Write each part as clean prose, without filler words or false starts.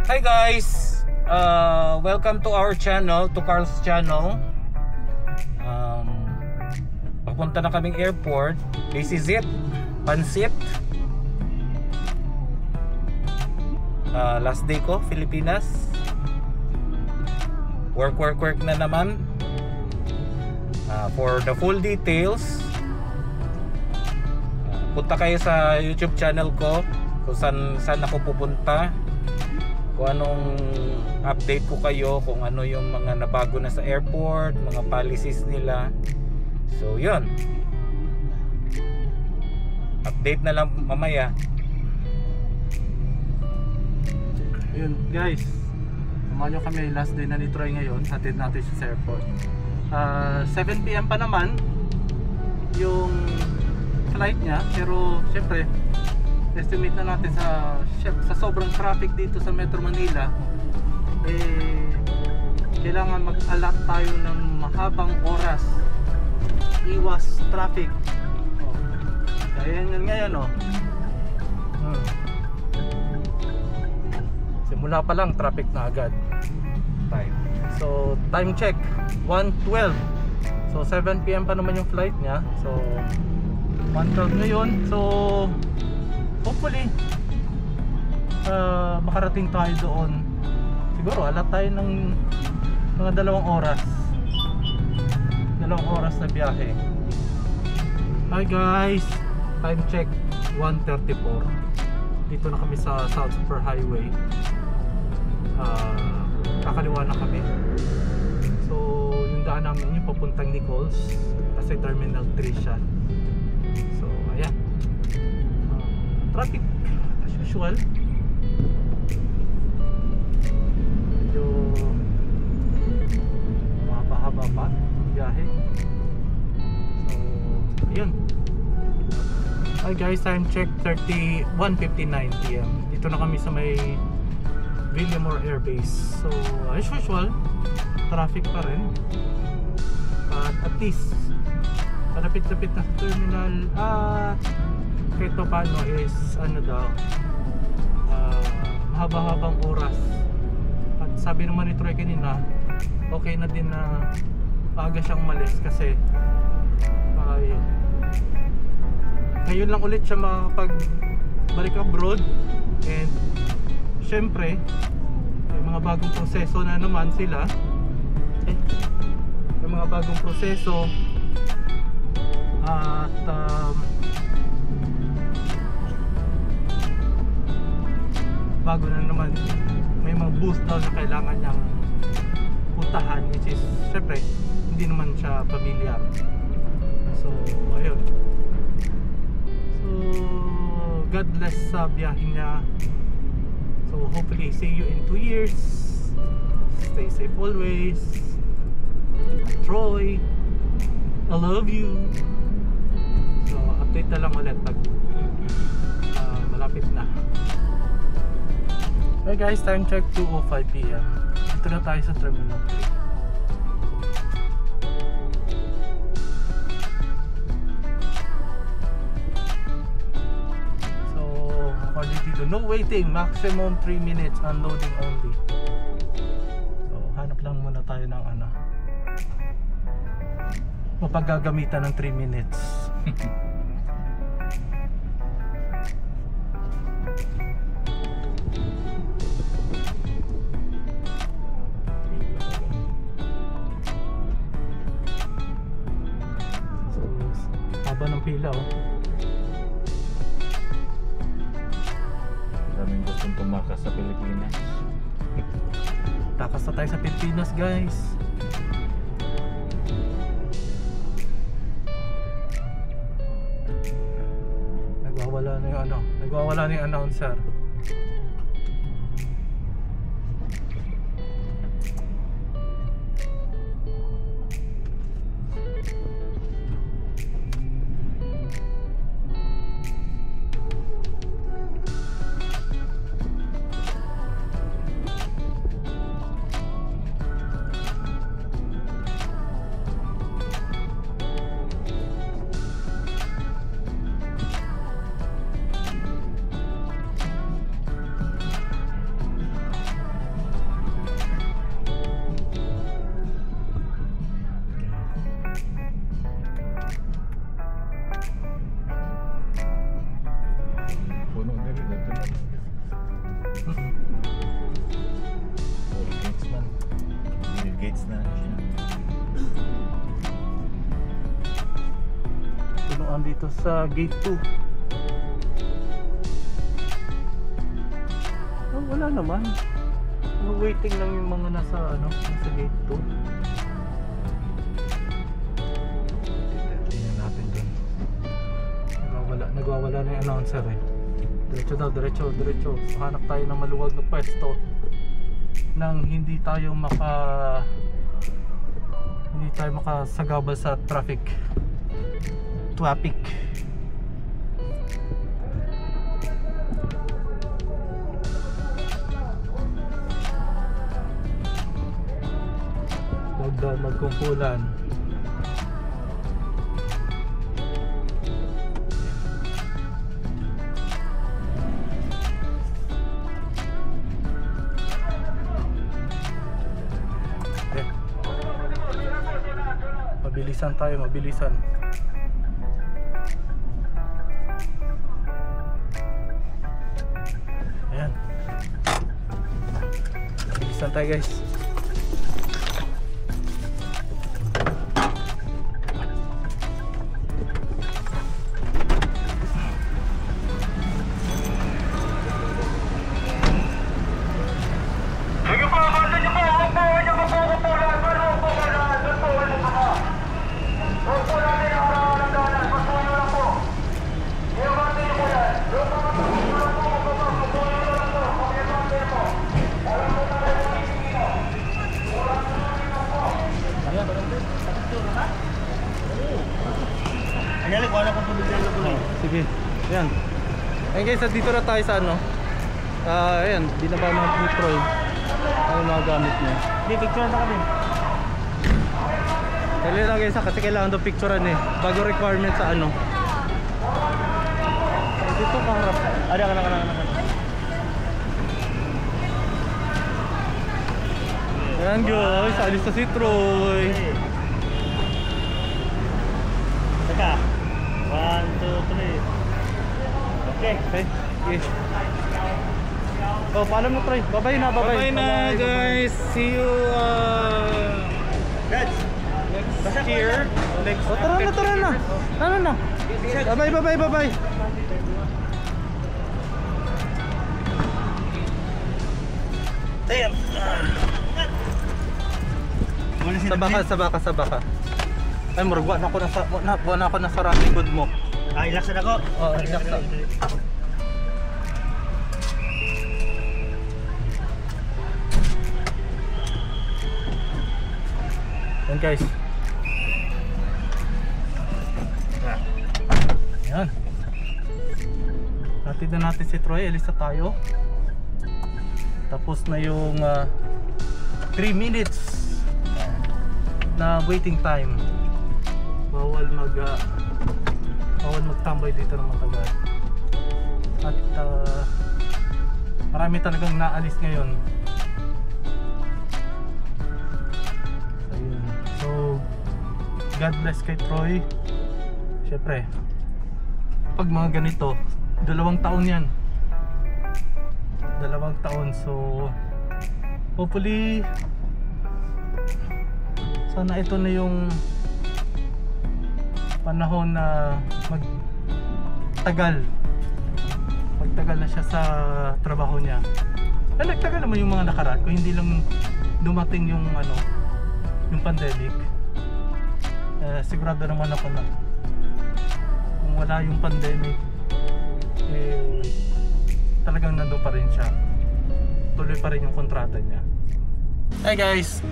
Hi guys! Welcome to our channel, to Carl's channel. Papunta na kaming airport. This is it. Pansit. Last day ko, Pilipinas. Work na naman. For the full details, punta kayo sa YouTube channel ko kung saan ako pupunta, kung anong update ko kayo, kung ano yung mga nabago na sa airport, mga policies nila. So yun, update na lang mamaya. Yun guys, samahan nyo kami, last day na ni Troy ngayon. Hatid natin siya sa airport. 7 PM pa naman yung flight niya, pero syempre estimate na natin sa sobrang traffic dito sa Metro Manila, kailangan mag-allot tayo ng mahabang oras, iwas traffic. Kaya yan ngayon simula pa lang traffic na agad. So time check 1:12. So 7 PM pa naman yung flight niya. So 1:12 ngayon. So hopefully makarating tayo doon. Siguro alat tayo ng mga 2 oras. 2 oras na biyahe. Hi guys, time check 1:34. Dito na kami sa South Super Highway. Kakaliwa na kami. So yung daan namin yung papuntang Nichols, kasi Terminal 3 siya. So ayan, traffic as usual. Medyo mahaba-haba pa ang biyahe. So ayun. Hi guys, time check 1:59 PM. Dito na kami sa may Villamor Air Base. So as usual, traffic pa rin. But at least malapit-lapit na sa terminal. Kahit pa paano is mahaba-habang oras. At sabi naman ni Troy kanina, okay na din na maaga siyang umalis kasi ngayon lang ulit siya makakapagbalik abroad. And syempre may mga bagong proseso na naman sila. May mga bagong proseso at bago na naman, may mga booth daw na kailangan niyang puntahan, which is syempre hindi naman siya familiar. So ayun, so God bless sa biyahe niya. So hopefully see you in 2 years. Stay safe always. Troy, I love you. So update na lang ulit pag malapit na. Okay guys, time check 2:05 PM. Dito na tayo sa Terminal 3. No waiting, maximum 3 minutes, unloading only. So hanap lang muna tayo ng mapaggagamitan ng 3 minutes. So haba ng pila Daming gustong tumakas sa Pilipinas. Takas na tayo sa Pilipinas guys. Nagwawala na yung announcer. All gates man. All gates na siya. Pinuan dito sa gate 2. Oh, wala naman. Waiting lang yung mga nasa nasa gate 2. Tingnan natin dun. Nagwawala na yung announcer eh. Diretso daw, diretso. So, hanap tayo ng maluwag na pwesto nang hindi tayo makasagabal sa traffic. Huwag daw magkumpulan. Mabilisan tayo, mabilisan. Ayan. Mabilisan tayo guys. Ayan, kuha na kong tubig dyan na Sige. Ayan. Ayan guys, dito na tayo sa ayan, binaba na ni Troy. Ano mga gamit niya. Hindi, picture na kami. Dali lang guys kasi kailangan daw picturean eh. Bago requirement sa dito kaharap. Ada ka na. Ayan guys, alis na si Troy. Teka. 1, 2, 3. Okay. Yes. Oh, paalam na Troy. Bye-bye na, bye-bye. Bye na guys. See you Guys. next year. Next Oh, tara na. Tara na. Bye-bye. Damn. Sa baka. Ay, murag na ako na sa running good mo. Ah, ilaksan ako. Oh, ilaksan. Yan guys. Yan. Hatid na natin si Troy, alis na tayo. Tapos na yung 3 minutes na waiting time. Bawal magtambay dito ng matagal. At marami talagang naalis ngayon. Ayun. So God bless kay Troy. Syempre pag mga ganito 2 taon yan. 2 taon. So hopefully sana ito na yung panahon na magtagal na siya sa trabaho niya. Nagtagal naman yung mga nakaraan kung hindi lang dumating yung yung pandemic. Sigurado naman ako na kung wala yung pandemic talagang nandun pa rin siya, tuloy pa rin yung kontrata niya. Hey guys,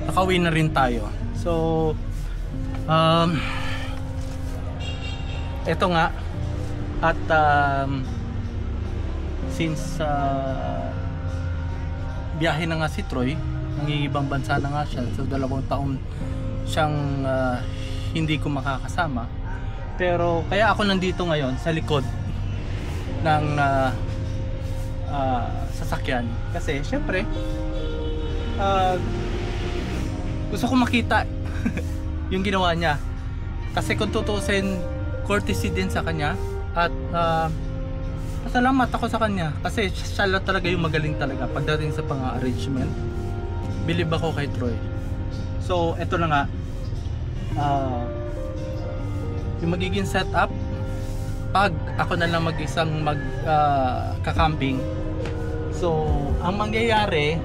nakauwi na rin tayo. So eto nga at since biyahe na nga si Troy, nangingibang bansa na nga siya, so 2 taon siyang hindi ko makakasama. Pero kaya ako nandito ngayon sa likod ng sasakyan kasi syempre gusto ko makita yung ginawa niya, kasi kung tutuusin courtesy din sa kanya at pasalamat ako sa kanya kasi siya lang talaga yung magaling talaga pagdating sa pang-arrangement. Believe ako kay Troy. So eto na nga, yung magiging setup pag ako na lang mag-isang kakamping. So ang mangyayari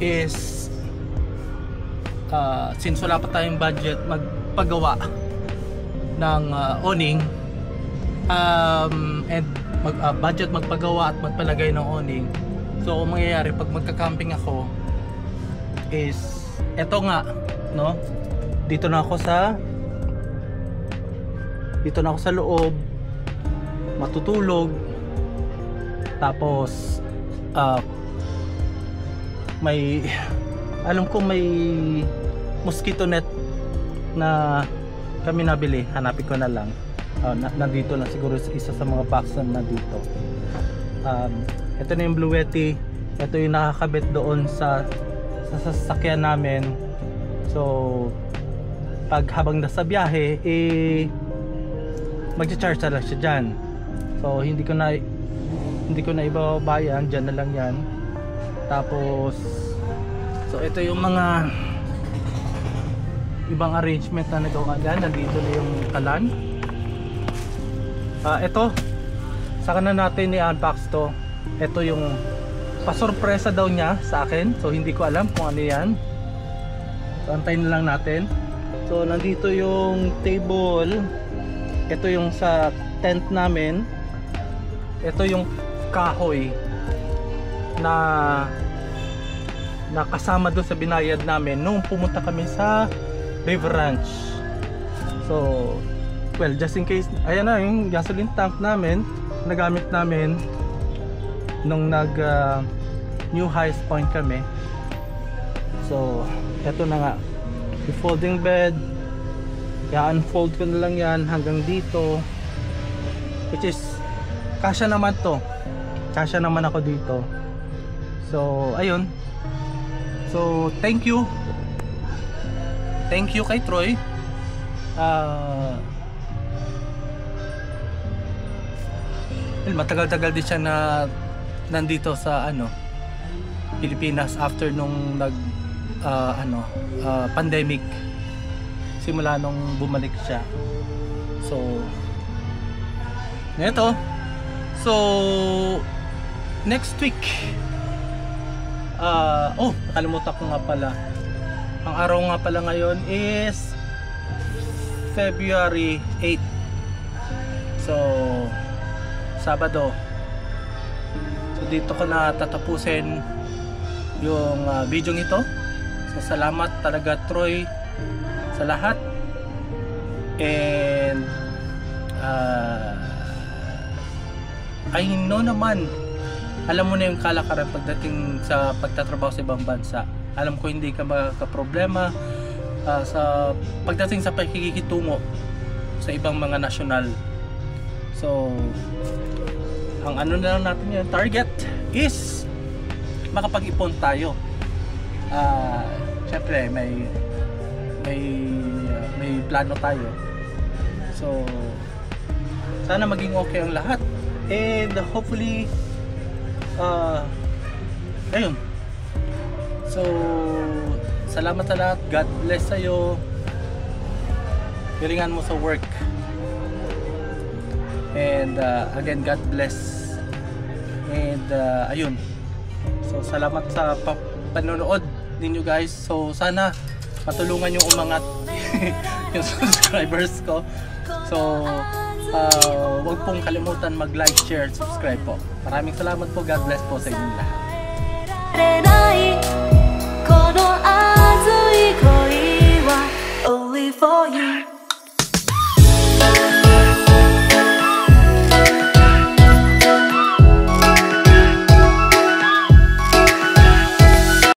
is since wala pa tayong budget magpagawa ng awning, and budget magpagawa at magpalagay ng awning. So ang mangyayari pag magka-camping ako is eto nga, no? Dito na ako sa loob, matutulog, tapos may alam ko may mosquito net na kami nabili, hanapin ko na lang. Nandito na siguro isa sa mga box na nandito. Ito na yung Blue Yeti. Ito yung nakakabit doon sa sasakyan namin. So pag habang nasa biyahe magcha-charge na lang siya dyan. So hindi ko na ibababa yan, dyan na lang yan. Tapos so ito yung mga ibang arrangement na nagawa dyan. Nandito na yung kalan. Ito saka na natin i-unbox to. Ito yung pasurpresa daw niya sa akin, so hindi ko alam kung ano yan. So antayin na lang natin. So nandito yung table. Ito yung sa tent namin. Ito yung kahoy na kasama doon sa binayad namin nung pumunta kami sa River Ranch. So well, just in case, ayan na yung gasoline tank namin nagamit namin nung New Highs Point kami. So eto na nga yung folding bed, i-unfold ko na lang yan hanggang dito, which is kasya naman to, kasya naman ako dito. So ayun, so thank you kay Troy. Matagal-tagal din siya na nandito sa Pilipinas after nung pandemic, simula nung bumalik siya. So neto, so next week nakalimutan ko nga pala, ang araw nga pala ngayon is February 8. So Sabado. So dito ko na tatapusin yung video ito. So salamat talaga Troy sa lahat. And I know naman, alam mo na yung kalakaran pagdating sa pagtatrabaho sa ibang bansa. Alam ko hindi ka magka-problema sa pagdating sa pakikitungo sa ibang mga nasyonal. So ang ano na lang natin yung target is makapag-ipon tayo. Syempre may plano tayo. So sana maging okay ang lahat, and hopefully ayun. So salamat sa lahat. God bless sa'yo. Galingan mo sa work. And again, God bless. And ayun. So salamat sa panonood ninyo guys. So sana matulungan yung umangat yung subscribers ko. So wag pong kalimutan mag-like, share, subscribe po. Maraming salamat po. God bless po sa inyong lahat. Only for you.